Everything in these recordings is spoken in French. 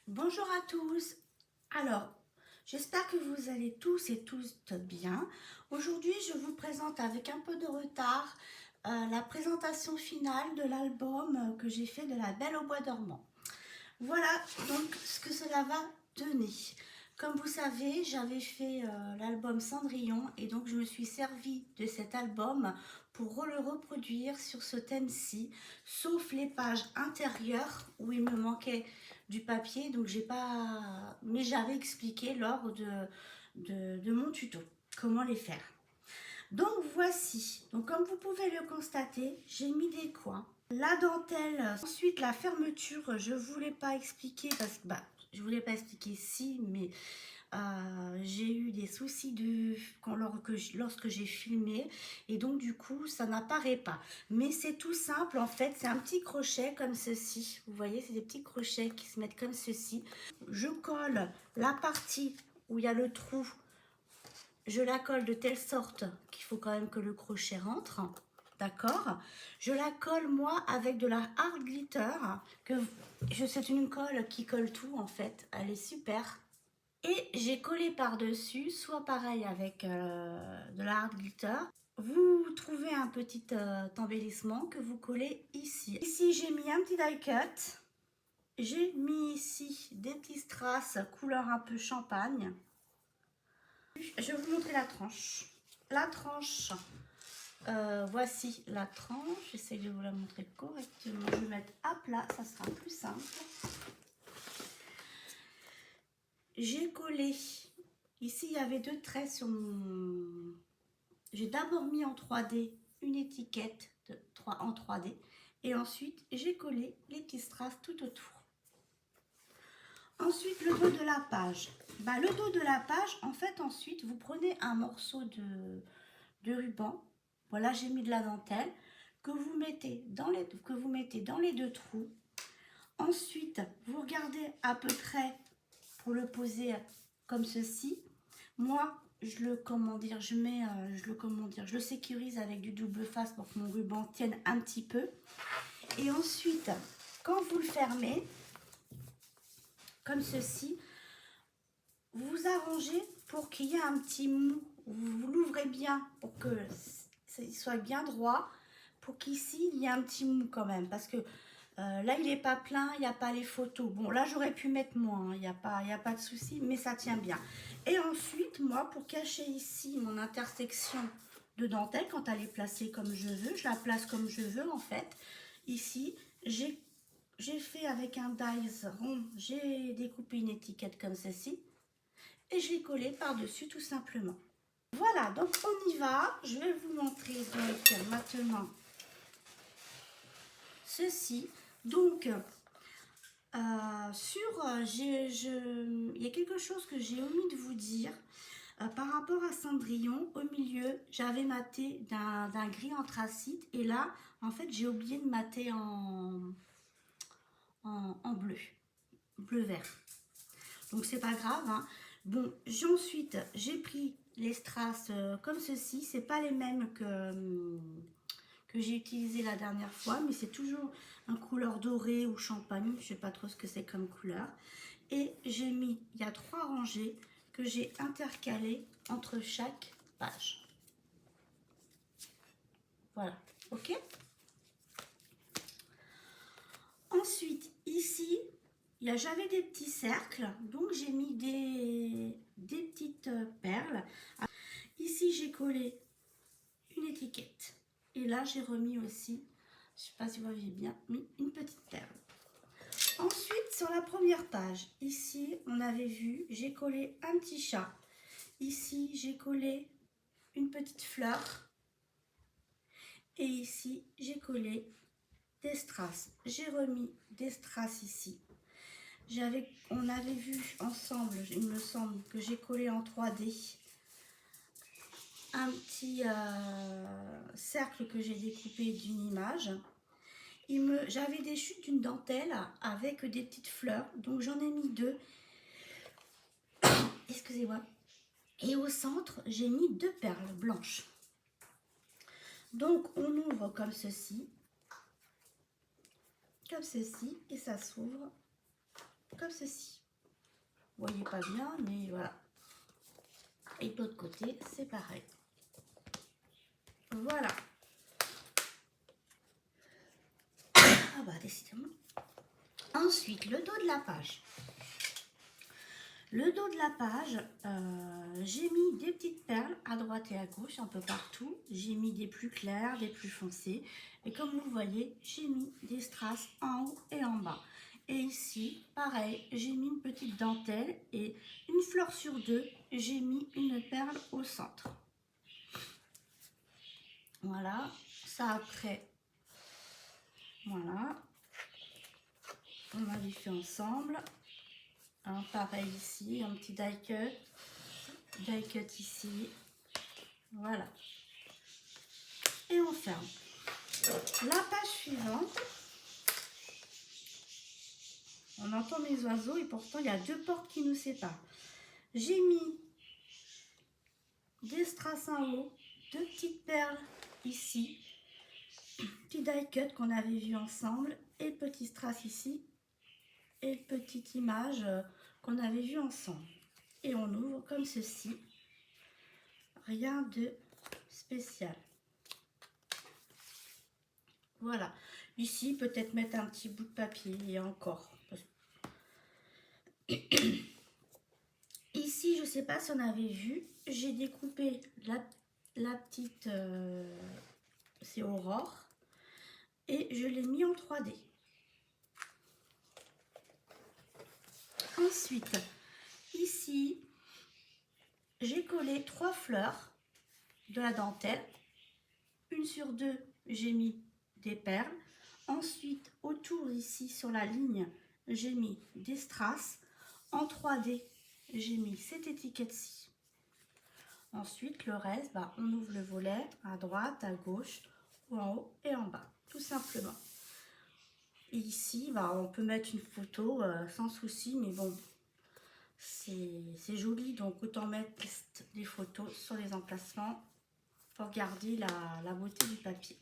Bonjour à tous. Alors, j'espère que vous allez tous et toutes bien. Aujourd'hui, je vous présente avec un peu de retard la présentation finale de l'album que j'ai fait de La Belle au bois dormant. Voilà donc ce que cela va donner. Comme vous savez, j'avais fait l'album Cendrillon et donc je me suis servi de cet album pour le reproduire sur ce thème-ci, sauf les pages intérieures où il me manquait du papier, donc j'ai pas... Mais j'avais expliqué lors de mon tuto comment les faire. Donc voici, donc comme vous pouvez le constater, j'ai mis des coins. La dentelle, ensuite la fermeture, je voulais pas expliquer parce que je voulais pas expliquer si, mais j'ai eu des soucis lorsque j'ai filmé et donc du coup ça n'apparaît pas. Mais c'est tout simple en fait, c'est un petit crochet comme ceci. Vous voyez, c'est des petits crochets qui se mettent comme ceci. Je colle la partie où il y a le trou. Je la colle de telle sorte qu'il faut quand même que le crochet rentre, d'accord? Je la colle moi avec de la hard glitter, c'est une colle qui colle tout en fait, elle est super. Et j'ai collé par-dessus, soit pareil avec de la hard glitter. Vous trouvez un petit embellissement que vous collez ici. Ici j'ai mis un petit die cut. J'ai mis ici des petits strass couleur un peu champagne. Je vais vous montrer la tranche. La tranche, voici la tranche. J'essaie de vous la montrer correctement. Je vais mettre à plat, ça sera plus simple. J'ai collé. Ici, il y avait deux traits sur mon... J'ai d'abord mis en 3D une étiquette en 3D. Et ensuite, j'ai collé les petits strass tout autour. Ensuite, le dos de la page. Le dos de la page, en fait, ensuite, vous prenez un morceau de ruban. Voilà, j'ai mis de la dentelle que vous mettez dans les deux trous. Ensuite, vous regardez à peu près pour le poser comme ceci. Moi, je le sécurise avec du double face pour que mon ruban tienne un petit peu. Et ensuite, quand vous le fermez, comme ceci, vous arrangez pour qu'il y ait un petit mou. Vous l'ouvrez bien pour que soit bien droit, pour qu'ici il y ait un petit mou quand même, parce que là il n'est pas plein, il n'y a pas les photos. Bon, là j'aurais pu mettre moins, il n'y a pas de souci, mais ça tient bien. Et ensuite, moi, pour cacher ici mon intersection de dentelle, quand elle est placée comme je veux, je la place comme je veux en fait. Ici, j'ai fait avec un dies rond, j'ai découpé une étiquette comme ceci et je l'ai collé par-dessus tout simplement. Voilà, donc on y va. Je vais vous montrer donc maintenant ceci. Donc, il y a quelque chose que j'ai omis de vous dire. Par rapport à Cendrillon, au milieu, j'avais maté d'un gris anthracite. Et là, en fait, j'ai oublié de mater en bleu-vert. Donc, c'est pas grave, hein. Bon, ensuite, j'ai pris les strass comme ceci. C'est pas les mêmes que j'ai utilisé la dernière fois, mais c'est toujours un couleur dorée ou champagne. Je sais pas trop ce que c'est comme couleur. Et j'ai mis, il y a 3 rangées que j'ai intercalées entre chaque page. Voilà, ok. Ensuite, ici, j'avais des petits cercles, donc j'ai mis des petites perles. Ici, j'ai collé une étiquette. Et là, j'ai remis aussi, je ne sais pas si vous voyez bien, mis une petite perle. Ensuite, sur la première page, ici, on avait vu, j'ai collé un petit chat. Ici, j'ai collé une petite fleur. Et ici, j'ai collé des strass. J'ai remis des strass ici. On avait vu ensemble, il me semble, que j'ai collé en 3D un petit cercle que j'ai découpé d'une image. J'avais des chutes d'une dentelle avec des petites fleurs, donc j'en ai mis 2. Excusez-moi. Et au centre, j'ai mis 2 perles blanches. Donc on ouvre comme ceci, et ça s'ouvre comme ceci. Vous voyez pas bien, mais voilà. Et de l'autre côté, c'est pareil. Voilà. Ah bah décidément. Ensuite, le dos de la page. Le dos de la page, j'ai mis des petites perles à droite et à gauche, un peu partout. J'ai mis des plus clairs, des plus foncés. Et comme vous voyez, j'ai mis des strass en haut et en bas. Et ici, pareil, j'ai mis une petite dentelle et une fleur sur deux, j'ai mis une perle au centre. Voilà, ça après, voilà, on avait fait ensemble. Hein, pareil ici, un petit die cut ici, voilà. Et on ferme. La page suivante, on entend mes oiseaux et pourtant il y a deux portes qui nous séparent. J'ai mis des strass en haut, deux petites perles ici, petit die cut qu'on avait vu ensemble et petit strass ici et petite image qu'on avait vu ensemble. Et on ouvre comme ceci, rien de spécial. Voilà, ici peut-être mettre un petit bout de papier et encore. Ici, je ne sais pas si on avait vu, j'ai découpé la petite, c'est Aurore, et je l'ai mis en 3D. Ensuite, ici, j'ai collé 3 fleurs de la dentelle. Une sur deux, j'ai mis des perles. Ensuite, autour ici, sur la ligne, j'ai mis des strass. En 3D, j'ai mis cette étiquette-ci. Ensuite, le reste, bah, on ouvre le volet à droite, à gauche, en haut et en bas, tout simplement. Et ici, bah, on peut mettre une photo sans souci, mais bon, c'est joli, donc autant mettre des photos sur les emplacements pour garder la beauté du papier.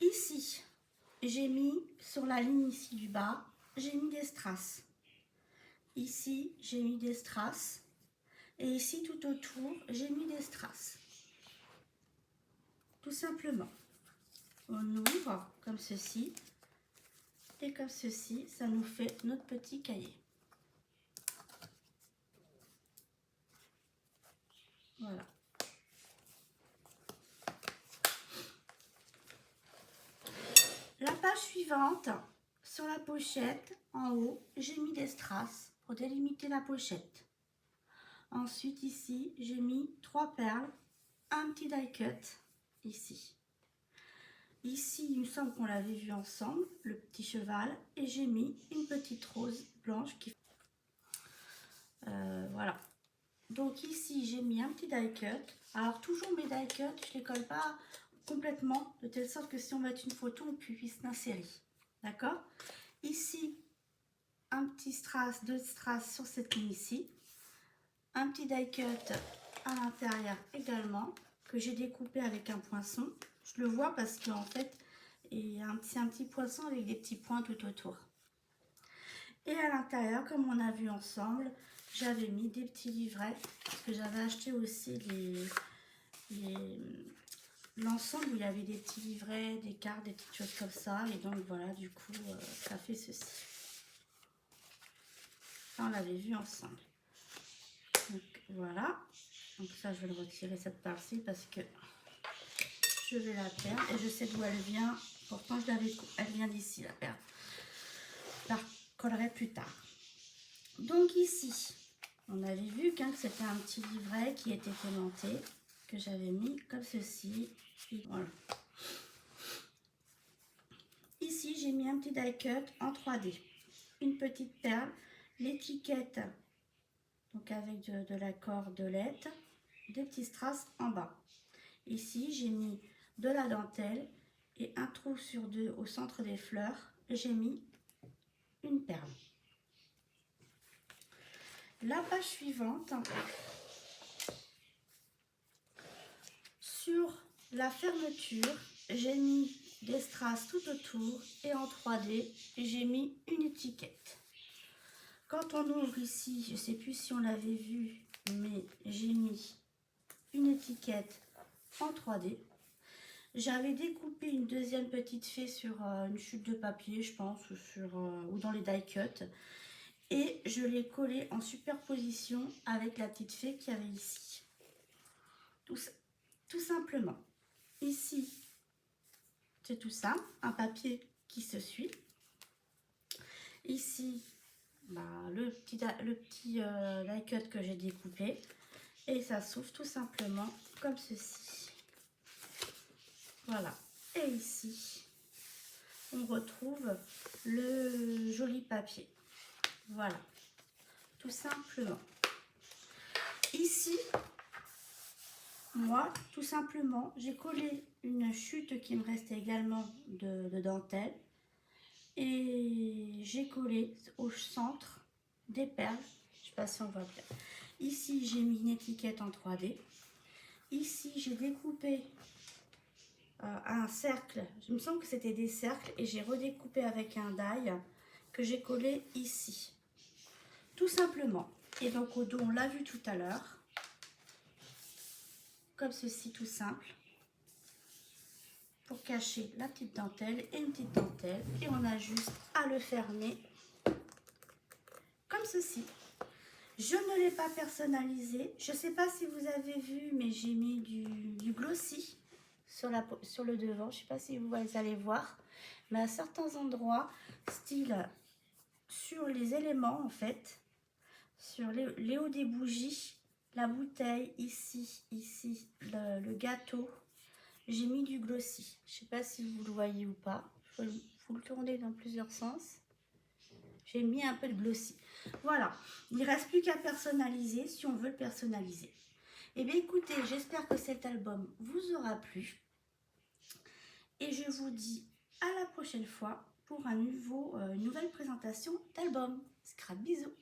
Ici, j'ai mis sur la ligne ici du bas, j'ai mis des strass. Ici, j'ai mis des strass. Et ici, tout autour, j'ai mis des strass. Tout simplement. On ouvre comme ceci. Et comme ceci, ça nous fait notre petit cahier. Voilà. La page suivante, sur la pochette, en haut, j'ai mis des strass pour délimiter la pochette. Ensuite, ici, j'ai mis 3 perles, un petit die cut, ici. Ici, il me semble qu'on l'avait vu ensemble, le petit cheval, et j'ai mis une petite rose blanche qui... voilà. Donc ici, j'ai mis un petit die cut. Alors, toujours mes die cut, je ne les colle pas complètement, de telle sorte que si on met une photo, on puisse l'insérer. D'accord? Ici, un petit strass, 2 strass sur cette ligne ici. Un petit die cut à l'intérieur également, que j'ai découpé avec un poinçon. Je le vois parce qu'en fait, c'est un petit poinçon avec des petits points tout autour. Et à l'intérieur, comme on a vu ensemble, j'avais mis des petits livrets, parce que j'avais acheté aussi l'ensemble où il y avait des petits livrets, des cartes, des petites choses comme ça. Et donc voilà, du coup, ça fait ceci. Ça, on l'avait vu ensemble. Donc voilà. Donc ça, je vais le retirer cette partie parce que je vais la perdre. Et je sais d'où elle vient. Pourtant, elle vient d'ici, la perle. Je la collerai plus tard. Donc ici, on avait vu que c'était un petit livret qui était aimanté, que j'avais mis comme ceci. Et voilà. Ici, j'ai mis un petit die cut en 3D. Une petite perle, l'étiquette, donc avec de la cordelette, des petits strass en bas. Ici, j'ai mis de la dentelle et un trou sur 2 au centre des fleurs. J'ai mis une perle. La page suivante, sur la fermeture, j'ai mis des strass tout autour et en 3D, j'ai mis une étiquette. Quand on ouvre ici, je ne sais plus si on l'avait vu, mais j'ai mis une étiquette en 3D. J'avais découpé une deuxième petite fée sur une chute de papier, je pense, ou dans les die cut. Et je l'ai collée en superposition avec la petite fée qu'il y avait ici. Tout simplement. Ici, c'est tout simple, un papier qui se suit. Ici, le petit die cut que j'ai découpé. Et ça s'ouvre tout simplement comme ceci. Voilà. Et ici, on retrouve le joli papier. Voilà. Tout simplement. Ici, moi, tout simplement, j'ai collé une chute qui me restait également de dentelle. Et j'ai collé au centre des perles. Je ne sais pas si on voit bien. Ici, j'ai mis une étiquette en 3D. Ici, j'ai découpé un cercle. Il me semble que c'était des cercles. Et j'ai redécoupé avec un die que j'ai collé ici. Tout simplement. Et donc, au dos, on l'a vu tout à l'heure. Comme ceci, tout simple. Pour cacher la petite dentelle et une petite dentelle. Et on a juste à le fermer comme ceci. Je ne l'ai pas personnalisé. Je ne sais pas si vous avez vu, mais j'ai mis du glossy sur le devant. Je ne sais pas si vous allez voir. Mais à certains endroits, style sur les éléments en fait, sur les hauts des bougies, la bouteille, ici, le gâteau, j'ai mis du glossy. Je ne sais pas si vous le voyez ou pas. Il faut le tourner dans plusieurs sens. J'ai mis un peu de glossy. Voilà, il ne reste plus qu'à personnaliser si on veut le personnaliser. Eh bien écoutez, j'espère que cet album vous aura plu. Et je vous dis à la prochaine fois pour une nouvelle présentation d'album. Scrap, bisous.